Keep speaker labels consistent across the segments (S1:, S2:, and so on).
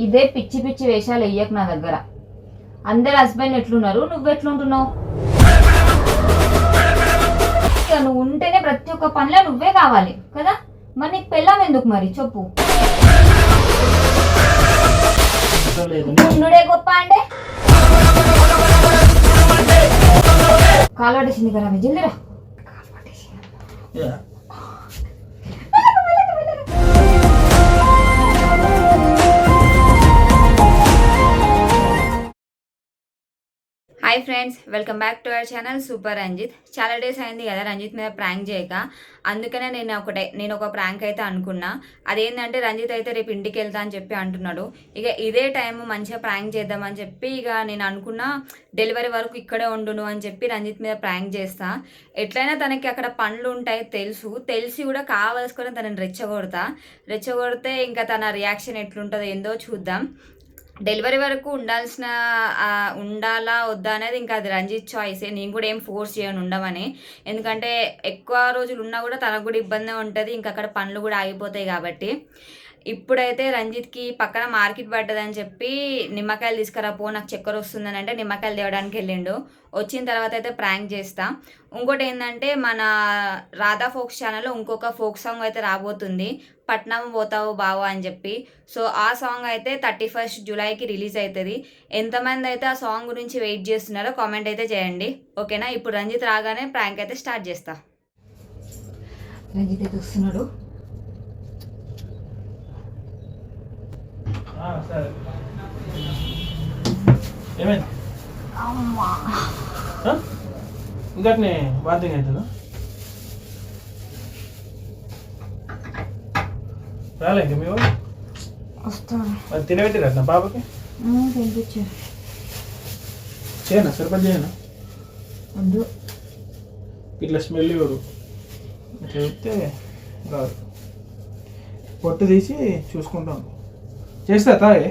S1: ఇదే పిచ్చి పిచ్చి వేషాలు వెయ్యకు నా దగ్గర. అందరు హస్బెండ్ ఎట్లున్నారు, నువ్వు ఎట్లుంటున్నావు? నువ్వు ఉంటేనే ప్రతి ఒక్క పనిలో నువ్వే కావాలి కదా, మరి నీకు పెళ్ళాం ఎందుకు మరి చెప్పు. ఉండుడే గొప్ప అంటే కాలు పట్టేసింది కదా విజయరా. Hi friends, welcome back to our channel super Ranjith. చాలా డేస్ అయింది కదా రంజిత్ మీద ప్రాంక్ చేయక, అందుకనే నేను ఒక ప్రాంక్ అయితే అనుకున్నా. అదేంటంటే రంజిత్ అయితే రేపు ఇంటికి వెళ్తా అని చెప్పి అంటున్నాడు. ఇక ఇదే టైం మంచిగా ప్రాంక్ చేద్దామని చెప్పి ఇక నేను అనుకున్నా డెలివరీ వరకు ఇక్కడే ఉండును అని చెప్పి రంజిత్ మీద ప్రాంక్ చేస్తా. ఎట్లయినా తనకి అక్కడ పనులు ఉంటాయి తెలిసి కూడా కావాల్సుకొని తనని రెచ్చగొడితే ఇంకా తన రియాక్షన్ ఎట్లుంటుందో ఏందో చూద్దాం. డెలివరీ వరకు ఉండాలా వద్దా అనేది ఇంకా అది రంజిత్ చాయిసే. నేను కూడా ఏం ఫోర్స్ చేయను ఉండమని, ఎందుకంటే ఎక్కువ రోజులు ఉన్నా కూడా తనకు కూడా ఇబ్బంది ఉంటుంది, ఇంకా అక్కడ పనులు కూడా ఆగిపోతాయి కాబట్టి. ఇప్పుడైతే రంజిత్కి పక్కన మార్కెట్ పడ్డదని చెప్పి నిమ్మకాయలు తీసుకురాపో నాకు చక్కెర వస్తుందని అంటే నిమ్మకాయలు తేవడానికి వెళ్ళిండు. వచ్చిన తర్వాత అయితే ప్రాంక్ చేస్తా. ఇంకోటి ఏంటంటే మన రాధా ఫోక్స్ ఛానల్లో ఇంకొక ఫోక్ సాంగ్ అయితే రాబోతుంది, పట్నం పోతావు బావా అని చెప్పి. సో ఆ సాంగ్ అయితే 31 జూలైకి రిలీజ్ అవుతుంది. ఎంతమంది అయితే ఆ సాంగ్ గురించి వెయిట్ చేస్తున్నారో కామెంట్ అయితే చేయండి, ఓకేనా? ఇప్పుడు రంజిత్ రాగానే ప్రాంక్ అయితే స్టార్ట్ చేస్తా. రంజిత్ అయితే వస్తున్నాడు.
S2: ఇంకనే బాతింగ్ అవుతుందా? రాలే ఇంక మేము వస్తాను. తినబెట్టిరా నా పాపకి?
S1: తినిపించారు.
S2: చేయనా సరిపడి చేయనా?
S1: వద్దు,
S2: ఇట్లా స్మెల్ ఇవ్వరు, చెప్తే రాదు. పొట్టు తీసి చూసుకుంటాను. చేస్తా తాగే.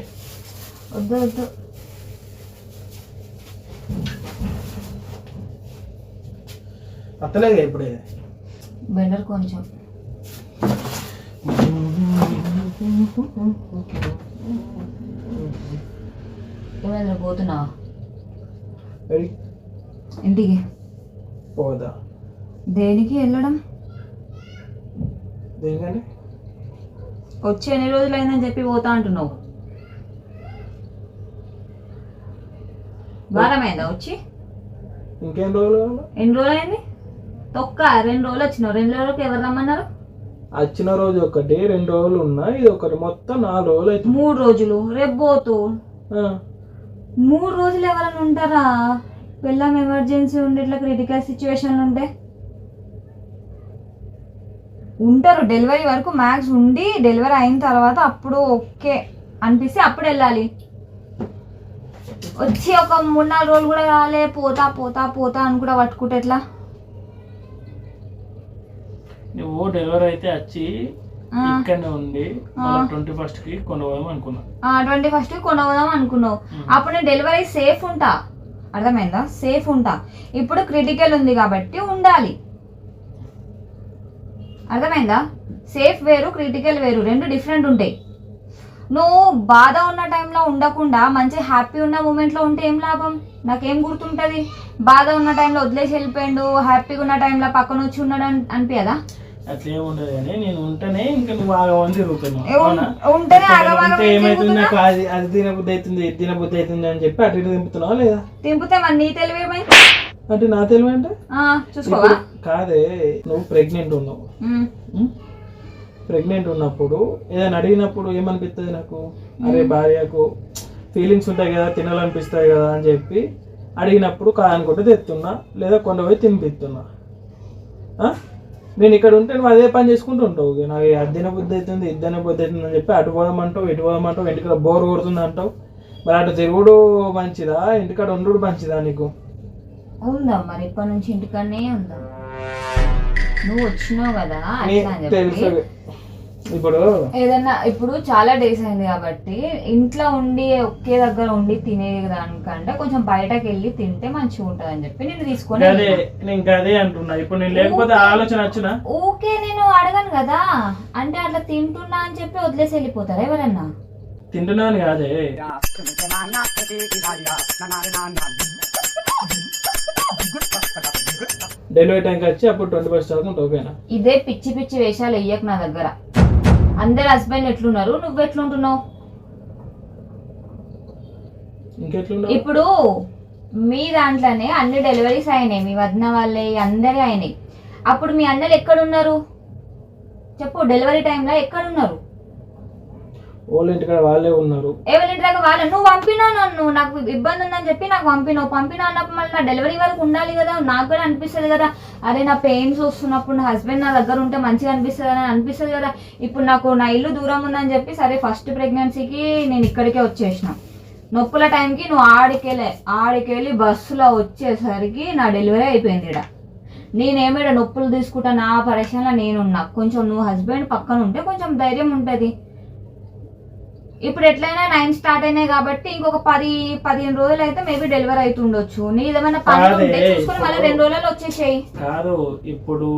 S1: వద్దు
S2: అత్తలేగా ఇప్పుడే.
S1: బెండర్ కొంచెం ఏమైనా పోతున్నావా ఇంటికి?
S2: పోదా?
S1: దేనికి వెళ్ళడం?
S2: దేనికంటే
S1: వచ్చి ఎన్ని రోజులు అయిందని చెప్పి పోతా అంటున్నావు. వారమైందా వచ్చి?
S2: ఇంకేం రోజులు?
S1: ఎన్ని రోజులు అయింది? 2 రోజులు వచ్చినావు. 2 రోజులకు ఎవరు రమ్మన్నారు?
S2: వచ్చిన రోజు ఒకటి, 2 రోజులు ఉన్నా, ఇది ఒకటి, మొత్తం 4 రోజులు అయితే.
S1: 3 రోజులు రేపు పోతూ 3 రోజులు ఎవరైనా ఉంటారా? పిల్లం ఎమర్జెన్సీ ఉండి ఇట్లా క్రిటికల్ సిచ్యువేషన్లు ఉంటే ఉంటారు. డెలివరీ వరకు మ్యాక్స్ ఉండి డెలివరీ అయిన తర్వాత అప్పుడు ఓకే అనిపిస్తే అప్పుడు వెళ్ళాలి. వచ్చి ఒక 3-4 రోజులు కూడా కాలే పోతా అని కూడా పట్టుకుంటే ఎట్లా?
S2: నువ్వు డెలివరీ అయితే వచ్చి ఇక్కడనే ఉండి 21st కొనవదాం అనుకున్నా.
S1: 21st కొనవదాం అనుకున్నావు. అప్పుడు నేను డెలివరీ సేఫ్ ఉంటా, అర్థమైందా? సేఫ్ ఉంటా. ఇప్పుడు క్రిటికల్ ఉంది కాబట్టి ఉండాలి, అర్థమైందా? సేఫ్ వేరు, క్రిటికల్ వేరు, 2 డిఫరెంట్ ఉంటాయి. నువ్వు బాధ ఉన్న టైంలో ఉండకుండా మంచి హ్యాపీ ఉన్న మూమెంట్లో ఉంటే ఏం లాభం? నాకేం గుర్తుంటుంది? బాధ ఉన్న టైంలో వదిలేసి వెళ్ళిపోయాడు, హ్యాపీగా ఉన్న టైంలో పక్కన వచ్చి ఉన్నాడు అనిపించదా?
S2: అట్లా ఏముండదు కానీ నేను ఉంటేనే ఇంకా నువ్వు ఆగమని తిరుగుతున్నావు. ఏమైతుంది నాకు అది తినబుద్ధి అవుతుంది, ఇది తినబుద్ధి అవుతుంది అని చెప్పి అటు ఇటు తింపుతున్నావా లేదా?
S1: తింపితే మరి నీ తెలివి
S2: అంటే నా తెలివి అంటే
S1: చూసుకోవా?
S2: కాదే, నువ్వు ప్రెగ్నెంట్ ఉన్నావు. ప్రెగ్నెంట్ ఉన్నప్పుడు ఏదైనా అడిగినప్పుడు ఏమనిపిస్తుంది నాకు? అరే భార్యకు ఫీలింగ్స్ ఉంటాయి కదా, తినాలనిపిస్తాయి కదా అని చెప్పి అడిగినప్పుడు కాదనుకుంటే తెస్తున్నా, లేదా కొండ పోయి తినిపిస్తున్నా. నేను ఇక్కడ ఉంటే నువ్వు అదే పని చేసుకుంటూ ఉంటావు. నాకు అది తినబుద్ధి అవుతుంది, ఇది తినబుద్ధి అవుతుంది అని చెప్పి అటు పోదామంటావు, ఇటు పోదామంటావు, ఇంటికాడ బోర్ కొడుతుంది అంటావు. మరి అటు తిరుగుడు మంచిదా, ఇంటికాడ ఉండు మంచిదా? నీకు
S1: ఉందా మరి ఇప్పటి నుంచి ఇంటికాడనే ఉందా? నువ్వు వచ్చినావు కదా
S2: తెలుసు. ఇప్పుడు
S1: ఏదన్నా ఇప్పుడు చాలా డేస్ అయింది కాబట్టి ఇంట్లో ఉండి ఒకే దగ్గర ఉండి తినేదానికంటే కొంచెం బయటకు వెళ్ళి తింటే మంచిగా ఉంటది అని చెప్పి నేను తీసుకొని
S2: అదే అంటున్నా. ఇప్పుడు నేను లేకపోతే ఆలోచన వచ్చినా
S1: ఊకే నేను అడగను కదా, అంటే అట్లా తింటున్నా అని చెప్పి వదిలేసి వెళ్ళిపోతారా ఎవరన్నా?
S2: తింటున్నాను కాదే. డెలివరీ టైంకి వచ్చి అప్పుడు 20 స్టాక్ ఉంటుంది, ఓకేనా?
S1: ఇదే పిచ్చి పిచ్చి వేషాలు వెయ్యకు నా దగ్గర. అందరు హస్బెండ్ ఎట్లున్నారు, నువ్వు ఎట్లుంటున్నావు?
S2: ఇంకెట్లున్నావు?
S1: ఇప్పుడు మీ దాంట్లోనే అన్ని డెలివరీస్ అయినాయి, మీ వదిన వాళ్ళే అందరే అయినాయి. అప్పుడు మీ అన్నలు ఎక్కడున్నారు చెప్పు? డెలివరీ టైంలో ఎక్కడున్నారు?
S2: వాళ్ళ ఇంటికాడ వాళ్ళే ఉన్నారు.
S1: ఎవరింటి దగ్గర వాళ్ళ నువ్వు పంపినావు, నన్ను నాకు ఇబ్బంది ఉందని చెప్పి నాకు పంపినా అన్నప్పుడు మళ్ళీ నా డెలివరీ వరకు ఉండాలి కదా. నాకు కూడా అనిపిస్తుంది కదా, అరే నా పెయిన్స్ వస్తున్నప్పుడు నా హస్బెండ్ నా దగ్గర ఉంటే మంచిగా అనిపిస్తుంది అని అనిపిస్తుంది కదా. ఇప్పుడు నాకు నా ఇల్లు దూరం ఉందని చెప్పి సరే ఫస్ట్ ప్రెగ్నెన్సీకి నేను ఇక్కడికే వచ్చేసిన. నొప్పుల టైంకి నువ్వు ఆడికెళ్ళి బస్సులో వచ్చేసరికి నా డెలివరీ అయిపోయింది. ఇక్కడ నేనేమిడ నొప్పులు తీసుకుంటా, నా పరేషన్లో నేనున్నా. కొంచెం నువ్వు హస్బెండ్ పక్కన ఉంటే కొంచెం ధైర్యం ఉంటుంది. ఇప్పుడు ఎట్లయినా 9 స్టార్ట్ అయినాయి కాబట్టి ఇంకొక 10-15 రోజులు అయితే మేబీ డెలివరీ అవుతుండొచ్చు. నీ ఏమైనా పనులు ఉంటే చూసుకొని మళ్ళీ 2 రోజులలో వచ్చేసేయి.
S2: కాదు, ఇప్పుడు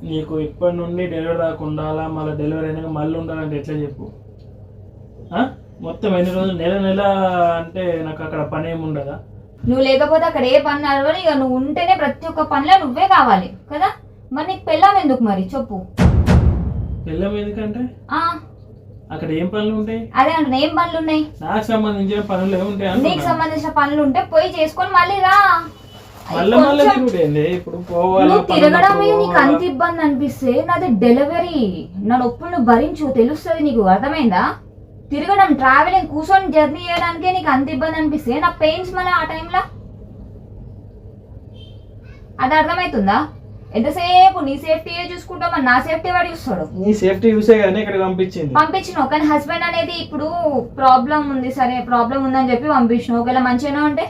S2: నీకు ఇప్పటి నుండి డెలివరీ దాకా ఉండాలా, మళ్ళీ డెలివరీ అయినాక మళ్ళీ ఉండాలంటే ఎట్లా చెప్పు? మొత్తం ఎన్ని రోజులు, నెల అంటే నాకు అక్కడ పని ఏమి ఉండదా?
S1: నువ్వు లేకపోతే అక్కడ ఏ పని నడవని, ఇక నువ్వు ఉంటేనే ప్రతి ఒక్క పనిలో నువ్వే కావాలి కదా. మరి నీకు పెళ్ళాం ఎందుకు మరి చెప్పు?
S2: పెళ్ళాం ఎందుకంటే అక్కడ ఏం పనులు ఉంటాయి?
S1: అదే అంటే ఏం పనులు ఉన్నాయి?
S2: నాకు సంబంధించిన పనులు ఏముంటాయి?
S1: నీకు సంబంధించిన పనులు ఉంటే పోయి చేసుకొని మళ్ళీ రా.
S2: ఇప్పుడు
S1: నువ్వు తిరగడమే నీకు అంత ఇబ్బంది అనిపిస్తే నాది డెలివరీ, నా నొప్పులు నువ్వు భరించు, తెలుస్తుంది నీకు, అర్థమైందా? తిరగడం, ట్రావెలింగ్, కూర్చొని జర్నీ చేయడానికే నీకు అంత ఇబ్బంది అనిపిస్తే నా పెయిన్స్ మన ఆ టైంలో అది అర్థమవుతుందా? ఎంతసేపు నీ సేఫ్టీ చూసుకుంటావు, మరి నా సేఫ్టీ వాడు చూస్తాడు.
S2: నీ సేఫ్టీ చూసే కానీ ఇక్కడ పంపించినావు.
S1: కానీ హస్బెండ్ అనేది ఇప్పుడు ప్రాబ్లం ఉంది, సరే ప్రాబ్లం ఉందని చెప్పి పంపించినావు. ఒకవేళ మంచిగానే ఉంటే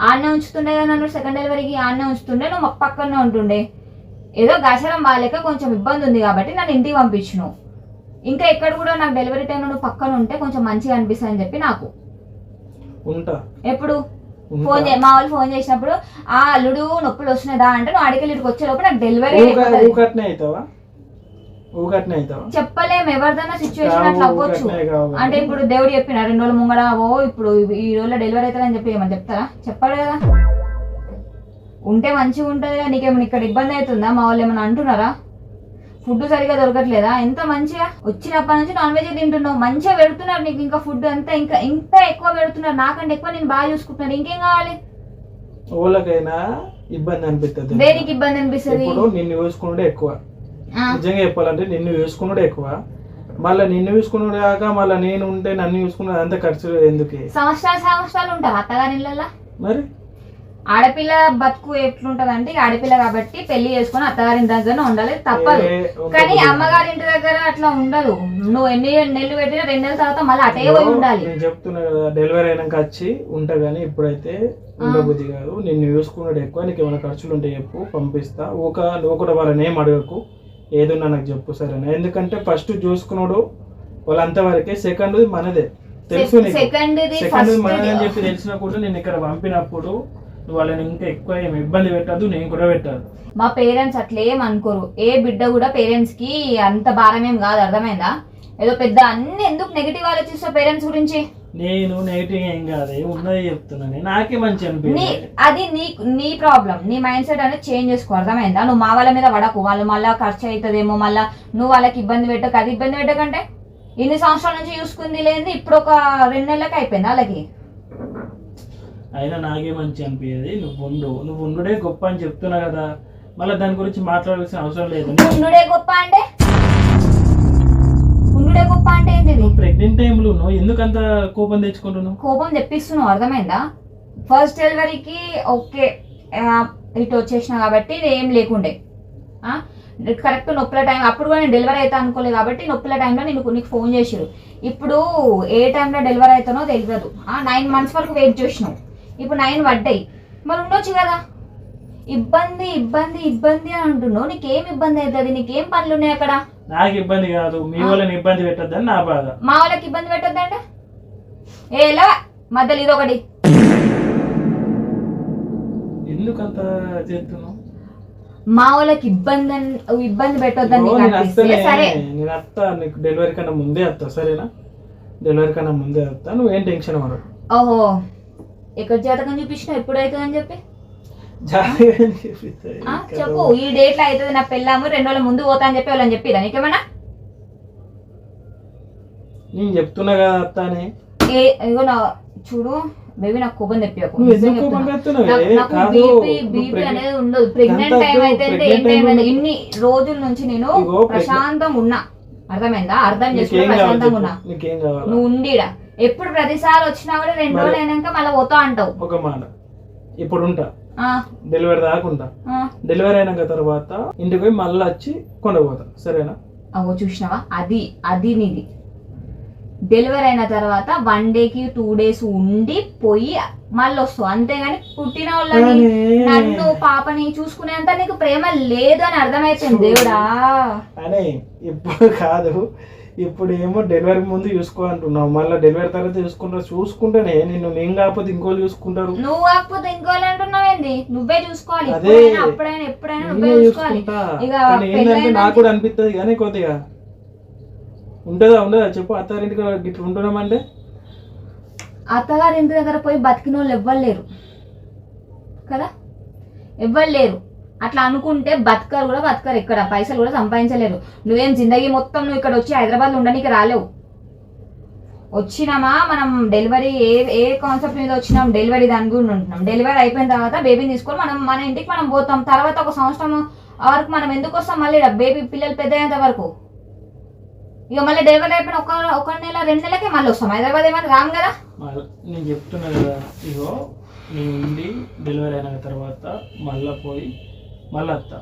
S1: ఆడనే ఉంచుతుండే కదా, నన్ను సెకండ్ డెలివరీకి ఆడనే ఉంచుతుండే, నువ్వు పక్కనే ఉంటుండే. ఏదో గసరం బాగాలేక కొంచెం ఇబ్బంది ఉంది కాబట్టి నన్ను ఇంటికి పంపించినావు. ఇంకా ఎక్కడ కూడా నాకు డెలివరీ టైంలో నువ్వు పక్కన ఉంటే కొంచెం మంచిగా అనిపిస్తుంది అని చెప్పి నాకు
S2: ఉంటా.
S1: ఎప్పుడు ఫోన్ మా వాళ్ళు ఫోన్ చేసినప్పుడు ఆ అల్లుడు నొప్పులు వస్తున్నాయిదా అంటే నువ్వు అడిగి ఇక్కడికి వచ్చే లోపు నాకు డెలివరీ చెప్పలేము. ఎవరిదైనా సిచ్యువేషన్ అట్లా అవ్వచ్చు. అంటే ఇప్పుడు దేవుడు చెప్పిన 2 రోజులు ముంగడ ఇప్పుడు ఈ రోజులో డెలివరీ అవుతుందని చెప్పి ఏమని చెప్తారా? చెప్పాడు కదా. ఉంటే మంచిగా ఉంటుంది కదా. నీకేమైనా ఇక్కడ ఇబ్బంది అవుతుందా? మా వాళ్ళు ఏమైనా అంటున్నారా? ఫుడ్ సరిగా దొరకట్లేదా? ఎంత మంచిగా వచ్చినప్పటి నుంచి నాన్ వెజ్ తింటున్నావు, మంచిగా పెడుతున్నారు నీకు. ఇంకా ఫుడ్ అంతా ఇంకా ఎక్కువ పెడుతున్నారు, నాకంటే ఎక్కువ నేను బాగా చూసుకుంటున్నారు. ఇంకేం కావాలి?
S2: వాళ్ళకైనా ఇబ్బంది అనిపిస్తుంది.
S1: దేనికి ఇబ్బంది అనిపిస్తుంది?
S2: నిన్ను చూసుకున్నాడే ఎక్కువ. నిజంగా చెప్పాలంటే నిన్ను చూసుకున్నాడే ఎక్కువ. మళ్ళీ నిన్ను చూసుకున్నాడు కాక మళ్ళీ నేను ఉంటే నన్ను చూసుకున్నది అంత ఖర్చు ఎందుకు?
S1: సంవత్సరాలు ఉంటారు అత్తగారిళ్ళ. మరి ఆడపిల్ల బతుకు ఎట్లుంటది అంటే ఆడపిల్ల కాబట్టి పెళ్లి చేసుకుని అత్తగారింటి దగ్గర ఉండాలి, తప్పదు. కానీ అమ్మగారింటి దగ్గర అట్లా ఉండదు. నువ్వు ఎన్ని నెలలు పెట్టినా 2 నెలల తర్వాత మళ్ళీ అటే పోయి ఉండాలి.
S2: నేను చెప్తున్నా కదా, డెలివరీ అయినాక వచ్చి ఉంటా గానీ ఇప్పుడైతే ఉండబుద్ధి కాదు. నిన్ను చూసుకున్నాడు ఎక్కువ. నీకు ఏమైనా ఖర్చులు ఉంటే చెప్పు, పంపిస్తా. నువ్వు కూడా వాళ్ళని ఏం అడగకు, ఏదున్నా నాకు చెప్పు, సరేనా? ఎందుకంటే ఫస్ట్ చూసుకున్నాడు వాళ్ళంతవరకే, సెకండ్ మనదే తెలుసు. సెకండ్ మనదే అని చెప్పి తెలిసినా కూడా నేను ఇక్కడ పంపినప్పుడు వాళ్ళని ఇంకా ఎక్కువ ఏమి ఇబ్బంది పెట్టద్దు, నేను కూడా పెట్టాను.
S1: మా పేరెంట్స్ అట్లేం అనుకోరు. ఏ బిడ్డ కూడా పేరెంట్స్ కి అంత భారం ఏం కాదు, అర్థమైందా? ఏదో పెద్ద అన్ని ఎందుకు నెగిటివ్ ఆలోచిస్తావు పేరెంట్స్ గురించి?
S2: నేను నెగిటివ్ ఏం కాదు, ఉన్నది చెప్తున్నాను. నాకే మంచి అనిపించింది.
S1: అది నీ ప్రాబ్లం, నీ మైండ్ సెట్ అనేది చేంజ్ చేసుకో, అర్థమైందా? నువ్వు మా వాళ్ళ మీద పడకు. వాళ్ళు మళ్ళీ ఖర్చు అవుతుందేమో, మళ్ళీ నువ్వు వాళ్ళకి ఇబ్బంది పెట్టకు. అది ఇబ్బంది పెట్టకంటే ఇన్ని సంవత్సరాల నుంచి చూసుకుంది లేని ఇప్పుడు ఒక 2 నెలలకి అయిపోయింది వాళ్ళకి.
S2: అయినా నాకే మంచి అనిపించేది. నువ్వు ఉండుడే గొప్ప అని చెప్తున్నా కదా, మళ్ళీ దాని గురించి మాట్లాడాల్సిన అవసరం లేదు.
S1: ఉండుడే గొప్ప అంటే ఏంటిది?
S2: ప్రెగ్నెంట్ టైంలో నువ్వు ఎందుకంత కోపం తెచ్చుకుంటున్నావు?
S1: కోపం తెప్పిస్తున్నావు, అర్థమైందా? ఫస్ట్ డెలివరీకి ఓకే ఇటు వచ్చేసిన కాబట్టి ఏం లేకుండే, కరెక్ట్ నొప్పుల టైం అప్పుడు కూడా నేను డెలివరీ అవుతా అనుకోలేదు కాబట్టి నొప్పుల టైంలో నీకు ఫోన్ చేసిరు. ఇప్పుడు ఏ టైంలో డెలివరీ అవుతానో తెలియదు. 9 months వరకు వెయిట్ చేసినావు, ఇప్పుడు 9 పడ్డాయి, మరి ఉండొచ్చు కదా. ఇబ్బంది అని అంటున్నావు. నీకేం ఇబ్బంది అవుతుంది? నీకేం పనులు ఉన్నాయి అక్కడ?
S2: నాకు ఇబ్బంది కాదు, మీ వాళ్ళని ఇబ్బంది పెట్టద్దని నా బాధ.
S1: మా వాళ్ళకి ఇబ్బంది పెట్టద్దు అంటే ఎలా మధ్యలో ఇదొకటి
S2: ఎందుకంత చేస్తున్నావు?
S1: మా వాళ్ళకి ఇబ్బంది పెట్టొద్దని
S2: సరే, నేను అత్త నీకు డెలివరీ కన్నా ముందే అత్త, సరేనా? డెలివరీ కన్నా ముందే వస్తా, నువ్వేం టెన్షన్ పడవు.
S1: ఓహో, ఎక్కడ జాతకం చూపించినా ఎప్పుడు అవుతుంది అని చెప్పి
S2: జాతకం చూపిస్తాయి
S1: చెప్పు. ఈ డేట్ లో అవుతుంది నా పెళ్ళాము, 2 రోజుల ముందు పోతా అని చెప్పి వాళ్ళని చెప్పిరా నీకేమన్నా?
S2: నేను చెప్తున్నా కదా అత్త అని.
S1: ఇగో నా చూడు బేబీ, నాకు కోపం తెప్పియకు.
S2: నువ్వు ఎందుకు కోపం తెస్తున్నావే?
S1: నాకు
S2: కాదు,
S1: బీపీ అనేది ఉండదు. ప్రెగ్నెంట్ టైం అయితే ఏం టైం అయితే ఇన్ని రోజుల నుంచి నేను ప్రశాంతంగా ఉన్నా, అర్థమైందా? అర్థం చేసుకుని ప్రశాంతంగా ఉన్నా.
S2: నీకేం కావాలి?
S1: నువ్వు ఉండిడా ఎప్పుడు ప్రతిసారి వచ్చినా కూడా 2 రోజులు అయినాక మళ్ళీ పోతా అంటావు.
S2: ఒక మాట, ఇప్పుడు ఉంటా, డెలివరీ దాకుంటా, డెలివరీ అయినాక తర్వాత ఇంటికి పోయి మళ్ళీ వచ్చి కొండపోతా, సరేనా?
S1: అవో చూసినావా, అది నీది. డెలివరీ అయిన తర్వాత 1 డేకి 2 డేస్ ఉండి పోయి మళ్ళీ వస్తావు, అంతేగాని పుట్టిన వాళ్ళని నన్ను పాపని చూసుకునేంత నీకు ప్రేమ లేదు అని అర్థమైపోయింది దేవుడా.
S2: అని ఇప్పుడు కాదు, ఇప్పుడు ఏమో డెలివరీ ముందు చూసుకో అంటున్నావు, మళ్ళీ డెలివరీ తర్వాత చూసుకుంటేనే నేను కాకపోతే ఇంకోళ్ళు చూసుకుంటారు.
S1: నువ్వు కాకపోతే ఇంకోళ్ళు అంటున్నావేంది? నువ్వే చూసుకోవాలి, అప్పుడైనా ఎప్పుడైనా నువ్వే చూసుకోవాలి. ఇక
S2: నాకు కూడా అనిపిస్తుంది కానీ కొద్దిగా ఉండదా చెప్పు. అత్తారింటికి ఇట్లా ఉంటున్నామంటే
S1: అత్తగారింటి దగ్గర పోయి బతికిన వాళ్ళు ఎవ్వరు కదా, ఎవ్వరు లేరు. అట్లా అనుకుంటే బతకరు ఇక్కడ పైసలు కూడా సంపాదించలేరు. నువ్వేం జిందగీ మొత్తం నువ్వు ఇక్కడ వచ్చి హైదరాబాద్ ఉండడానికి రాలేవు. వచ్చినామా మనం డెలివరీ ఏ కాన్సెప్ట్ మీద వచ్చినాం, డెలివరీ దాని గురించి ఉంటున్నాం. డెలివరీ అయిపోయిన తర్వాత బేబీని తీసుకొని మన ఇంటికి మనం పోతాం. తర్వాత 1 సంవత్సరం వరకు మనం ఎందుకు వస్తాం మళ్ళీ బేబీ పిల్లలు పెద్ద అయ్యేంత వరకు. ఇక మళ్ళీ డెలివరీ అయిపోయిన 1 నెల 2 నెలలకే మళ్ళీ వస్తాం హైదరాబాద్. ఏమైనా రాము కదా.
S2: నేను చెప్తున్నా కదా, ఇగో నేను ఉండి డెలివరీ అయిన తర్వాత మళ్ళీ పోయి మళ్ళీ వస్తా,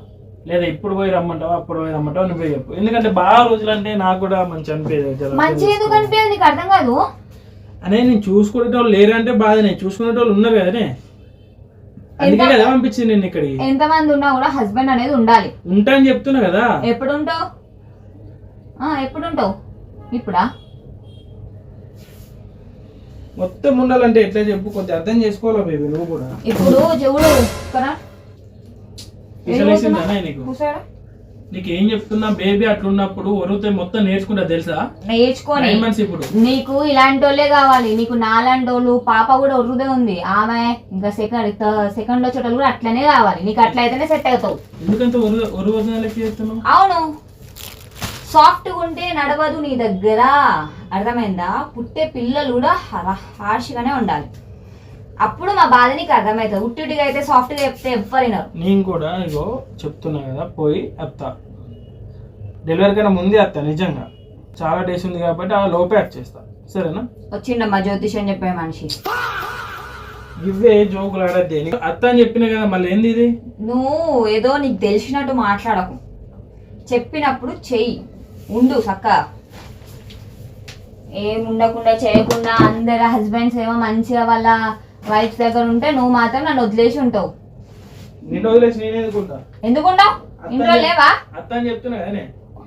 S2: లేదా ఇప్పుడు పోయి రమ్మంటావా అప్పుడు పోయి రమ్మంటావా నువ్వే చెప్పు. ఎందుకంటే బాగా రోజులు అంటే నాకు కూడా మంచి అనిపించదు.
S1: మంచి ఎందుకు అనిపించదు నీకు అర్థం కాదు
S2: అనే. నేను చూసుకునే వాళ్ళు లేరంటే బాధనే, చూసుకునే వాళ్ళు ఉన్నారు కదనే, అందుకే కదా పంపించింది నేను ఇక్కడికి.
S1: ఎంతమంది ఉన్నా కూడా హస్బెండ్ అనేది ఉండాలి.
S2: ఉంటా అని చెప్తున్నా కదా.
S1: ఎప్పుడు ఉంటావు ఇప్పుడా?
S2: మొత్తం ఉండాలంటే ఎట్లా చెప్పు, కొంచెం అర్థం చేసుకోవాలా బేబీ నువ్వు కూడా.
S1: ఇప్పుడు చెవుడు కదా
S2: నీకు ఏం చెప్తున్నా బేబీ, అట్లున్నప్పుడు ఒరుగుతే మొత్తం నేర్చుకుంటా తెలుసా?
S1: నేర్చుకోని
S2: ఇప్పుడు
S1: నీకు ఇలాంటి వాళ్ళే కావాలి. నీకు నాలాంటి వాళ్ళు, పాప కూడా ఒరుదే ఉంది ఆమె, ఇంకా సెకండ్ వచ్చేటోళ్ళు కూడా అట్లనే కావాలి. నీకు అట్లా అయితేనే సెట్ అవుతావు.
S2: ఎందుకంటే ఒరుగు చేస్తున్నావు.
S1: అవును, సాఫ్ట్గా ఉంటే నడవదు నీ దగ్గర, అర్థమైందా? పుట్టే పిల్లలు కూడా హార్ష్గానే ఉండాలి, అప్పుడు మా బాధ నీకు అర్థమవుతుంది. ఉట్టిగా అయితే సాఫ్ట్గా చెప్తే ఎవ్వరినారు.
S2: నేను కూడా ఇగో చెప్తున్నా కదా, పోయి అత్త డెలివరీ కన్నా ముందే అత్త, నిజంగా చాలా డేస్ ఉంది కాబట్టి ఆ లోపే అట్ చేస్తా, సరేనా?
S1: వచ్చిండమ్మా జ్యోతిషం చెప్పే మనిషి.
S2: ఇవే జోకులు ఆడద్దే, అత్త అని చెప్పినా కదా, మళ్ళీ ఏంది ఇది?
S1: నువ్వు ఏదో నీకు తెలిసినట్టు మాట్లాడకు, చెప్పినప్పుడు చెయ్యి, ఉండు చక్క. ఏం ఉండకుండా చేయకుండా అందరు హస్బెండ్స్ ఏమో మంచిగా వాళ్ళ వైఫ్ దగ్గర ఉంటే నువ్వు మాత్రం నన్ను వదిలేసి ఉంటావు. ఎందుకుంటావు? ఇంట్లో లేవా?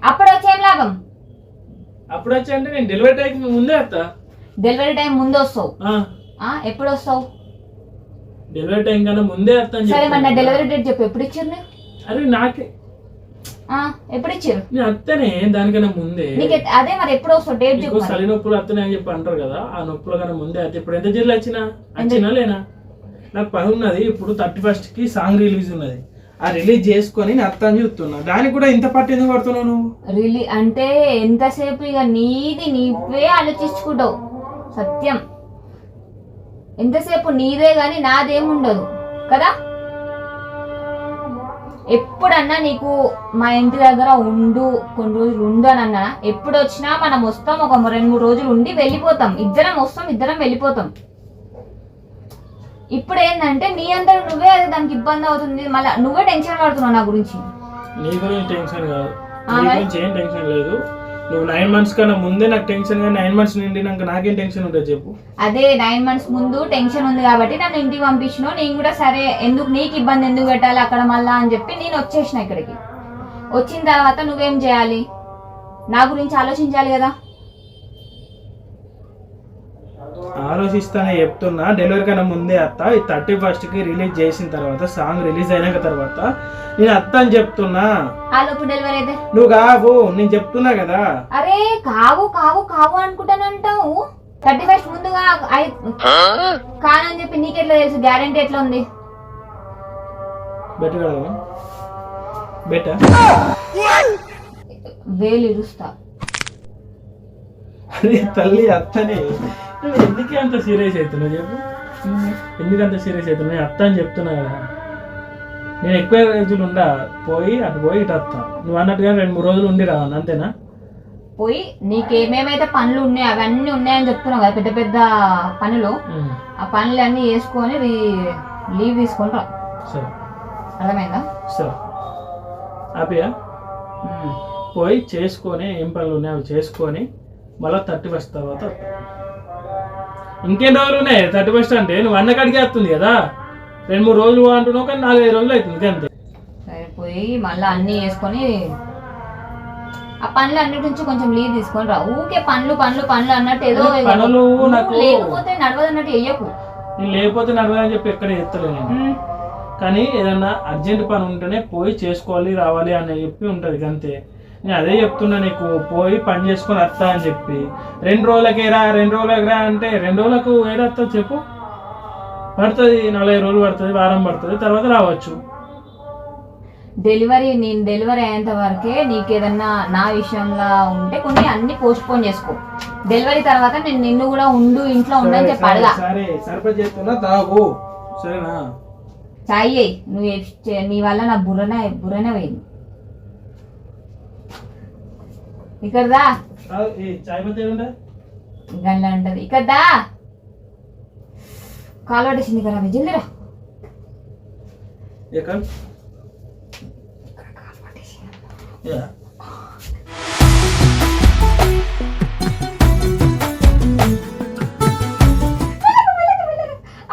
S1: అప్పుడు వచ్చేం లాభం?
S2: అప్పుడు వచ్చి అంటే నేను డెలివరీ టైం ముందే వస్తా.
S1: డెలివరీ టైం ముందు వస్తావు? ఎప్పుడు వస్తావు?
S2: డెలివరీ టైం కన్నా ముందే వస్తా.
S1: సరే మన డెలివరీ డేట్ చెప్పు, ఎప్పుడు ఇచ్చారు?
S2: అరే నాకే
S1: ఎప్పుడు ఇచ్చారు?
S2: అత్తనే దానికన్నా ముందే.
S1: అదే మరి ఎప్పుడు వస్తావు డేట్ చెప్పు.
S2: చలి నొప్పులు అత్తనే అని చెప్పి అంటారు కదా, ఆ నొప్పుల కన్నా ముందే అయితే. ఇప్పుడు ఎంత జిల్లా వచ్చినా లేనా? నాకు పని ఉన్నది. ఇప్పుడు 31st కి సాంగ్ రిలీజ్ ఉన్నది, ఆ రిలీజ్ చేసుకొని నేను అత్త అని చూస్తున్నా. దానికి కూడా ఇంత పట్టు ఎందుకు పడుతున్నావు నువ్వు?
S1: రిలీజ్ అంటే ఎంతసేపు ఇక నీవే ఆలోచించుకుంటావు. సత్యం, ఎంతసేపు నీదే గాని నాదేముండదు కదా. ఎప్పుడన్నా నీకు మా ఇంటి దగ్గర ఉండు, కొన్ని రోజులు ఉండు అని అన్నా, ఎప్పుడు వచ్చినా మనం వస్తాం, ఒక 2-3 రోజులు ఉండి వెళ్ళిపోతాం. ఇద్దరం వస్తాం, ఇద్దరం వెళ్ళిపోతాం. ఇప్పుడు ఏంటంటే నీ అందరూ నువ్వే అది దానికి ఇబ్బంది అవుతుంది, మళ్ళీ నువ్వే టెన్షన్ పడుతున్నావు నా గురించి.
S2: నీ గురించి టెన్షన్ కాదు, నీ గురించి ఏం టెన్షన్ లేదు. నువ్వు 9 months కన్నా ముందే నాకు టెన్షన్, కానీ 9 months నిండినాక నాకేం టెన్షన్ ఉంటుంది చెప్పు?
S1: అదే 9 months ముందు టెన్షన్ ఉంది కాబట్టి నన్ను ఇంటికి పంపించినావు. నేను కూడా సరే, ఎందుకు నీకు ఇబ్బంది ఎందుకు పెట్టాలి అక్కడ మళ్ళా అని చెప్పి నేను వచ్చేసిన ఇక్కడికి. వచ్చిన తర్వాత నువ్వేం చేయాలి? నా గురించి ఆలోచించాలి కదా.
S2: ఆలోచిస్తానే చెప్తున్నా. డెలివరీ కన్నా ముందే అత్త, ఈ 31st కి రిలీజ్ చేసిన తర్వాత, సాంగ్ రిలీజ్ అయినాక తర్వాత నేను అత్త అని చెప్తున్నా,
S1: ఆ లోపు డెలివరీ అయితే
S2: నువ్వు కావు, నేను చెప్తున్నా కదా.
S1: అరే కావు కావు కావు అనుకుంటానంటావు. 31st ముందుగా కానని చెప్పి నీకెట్లా తెలుసు? గ్యారెంటీ ఎట్లా ఉంది?
S2: బెట్ కదా బెట
S1: వేలు ఇరుస్తా.
S2: అరే తల్లి అత్తని నువ్వు ఎందుకే అంత సీరియస్ అవుతున్నావు చెప్పు? ఎందుకంత సీరియస్ అవుతున్నావు? నేను అత్త అని చెప్తున్నా కదా. నేను ఎక్కువ రోజులు ఉండా, అటు పోయి ఇటు వస్తా. నువ్వు అన్నట్టుగా 2-3 రోజులు ఉండి రావాలి, అంతేనా?
S1: పోయి నీకేమేమైతే పనులు ఉన్నాయి అవన్నీ ఉన్నాయని చెప్తున్నావు కదా, పెద్ద పెద్ద పనులు. ఆ పనులు అన్నీ వేసుకొని లీవ్ తీసుకొని రా.
S2: సరే,
S1: అర్థమైందా?
S2: సరే హ్యాపీయా? పోయి చేసుకొని ఏం పనులు ఉన్నాయి అవి చేసుకొని మళ్ళీ 31st తర్వాత ఇంకేం రోజులు ఉన్నాయి? 31st అంటే నువ్వు అన్న కాడికి వస్తుంది కదా. 2-3 రోజులు అంటున్నావు కానీ 4-5 రోజులు అవుతుంది అంతే.
S1: సరే పోయి మళ్ళీ అన్నీ వేసుకొని ఆ పనులు అన్నిటి నుంచి కొంచెం లీవ్ తీసుకొని రా. ఊకే పనులు పనులు పనులు అన్నట్టు ఏదో
S2: పనులు నాకు
S1: లేకపోతే నడవదు అన్నట్టు వెయ్యకు.
S2: నేను లేకపోతే నడవదని చెప్పి ఎక్కడ ఎత్తలేదు నేను. కానీ ఏదన్నా అర్జెంట్ పని ఉంటేనే పోయి చేసుకోవాలి రావాలి అని చెప్పి ఉంటుంది అంతే. నేను అదే చెప్తున్నా నీకు, పోయి పని చేసుకొని వస్తా అని చెప్పి. 2 రోజులకి రా 2 రోజులకి రా అంటే 2 రోజులకు ఏడొస్తా చెప్పు? పడుతుంది, 4-5 రోజులు పడుతుంది, వారం పడుతుంది, తర్వాత రావచ్చు.
S1: నేను డెలివరీ అయ్యేంత వరకే నీకు ఏదన్నా నా విషయంలో ఉంటే కొన్ని అన్ని పోస్ట్ పోన్ చేసుకో. డెలివరీ తర్వాత నేను నిన్ను కూడా ఉండు ఇంట్లో ఉండని చెప్పి అడగా.
S2: సరే సరిపడి చేస్తున్నా, తాగు సరేనా?
S1: చాయ్ అయ్యి నువ్వు నీ వల్ల నా బుర్రనే పోయింది. ఇక్కడ దా,
S2: చాయ్ పత్తి
S1: గంట ఉంటది. ఇక్కడ దా, కాలు పట్టేసింది కదా, జల్దిరా.
S2: ఎక్కడ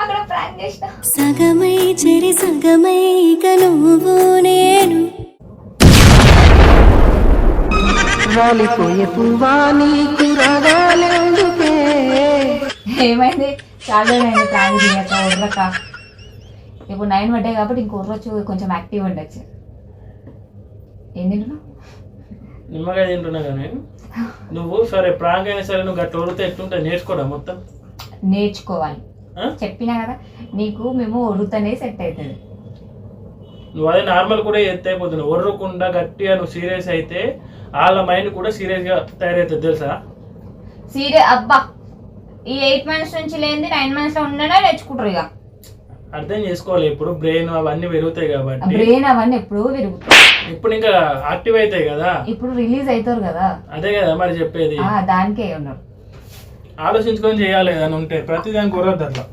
S1: అక్కడ ప్రాంక్ చేసిన
S3: సగమై చెరి సగమై ఇక నువ్వు నేను
S1: ఏమైంది? చాలా అయింది ప్రాంక్ చేయక ఉర్రక. ఇప్పుడు 9 పడ్డాయి కాబట్టి ఇంకో రోజు కొంచెం యాక్టివ్ ఉండొచ్చు. ఏం తింటున్నావు?
S2: నిమ్మకాయ తింటున్నా కానీ నువ్వు సరే ప్రాంక్ అయినా సరే నువ్వు గట్ట ఒడితే ఎట్లుంటా నేర్చుకోవడం మొత్తం
S1: నేర్చుకోవాలి. చెప్పినా కదా నీకు, మేము ఒరుతనే సెట్ అవుతుంది.
S2: నువ్వు అదే నార్మల్ కూడా ఎత్తే అయిపోతున్నావు. ఒర్రకుండా గట్టిగా నువ్వు సీరియస్ అయితే వాళ్ళ మైండ్ కూడా సీరియస్గా తయారవుతుంది తెలుసా?
S1: అబ్బా ఈ 8 months నుంచి లేని 9 months లో ఉండనే నేర్చుకుంటారు. ఇక
S2: అర్థం చేసుకోవాలి. ఇప్పుడు బ్రెయిన్ అవన్నీ పెరుగుతాయి కాబట్టి.
S1: బ్రెయిన్ అవన్నీ ఎప్పుడు పెరుగుతాయి,
S2: ఇప్పుడు ఇంకా యాక్టివ్ అవుతాయి కదా, ఇప్పుడు
S1: రిలీజ్ అవుతారు కదా.
S2: అదే కదా మరి చెప్పేది.
S1: దానికే ఉన్నారు.
S2: ఆలోచించుకొని చేయాలి అని ఉంటే ప్రతిదానికి కురవద్దు అట్లా.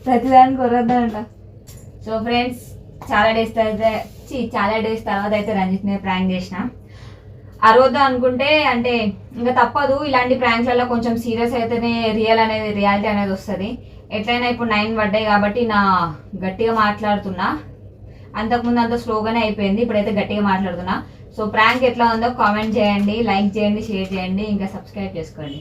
S1: ప్రతిదానికి కురవద్దంట. సో ఫ్రెండ్స్, చాలా డేస్ తర్వాత అయితే రంజిత్ని ప్రాంక్ చేసిన. అరవద్దు అనుకుంటే అంటే ఇంకా తప్పదు. ఇలాంటి ప్రాంక్స్లలో కొంచెం సీరియస్ అయితేనే రియాలిటీ అనేది వస్తుంది. ఎట్లయినా ఇప్పుడు 9 పడ్డాయి కాబట్టి నా గట్టిగా మాట్లాడుతున్నా. అంతకుముందు అంత స్లోగానే అయిపోయింది, ఇప్పుడైతే గట్టిగా మాట్లాడుతున్నా. సో ప్రాంక్ ఎట్లా ఉందో కామెంట్ చేయండి, లైక్ చేయండి, షేర్ చేయండి, ఇంకా సబ్స్క్రైబ్ చేసుకోండి.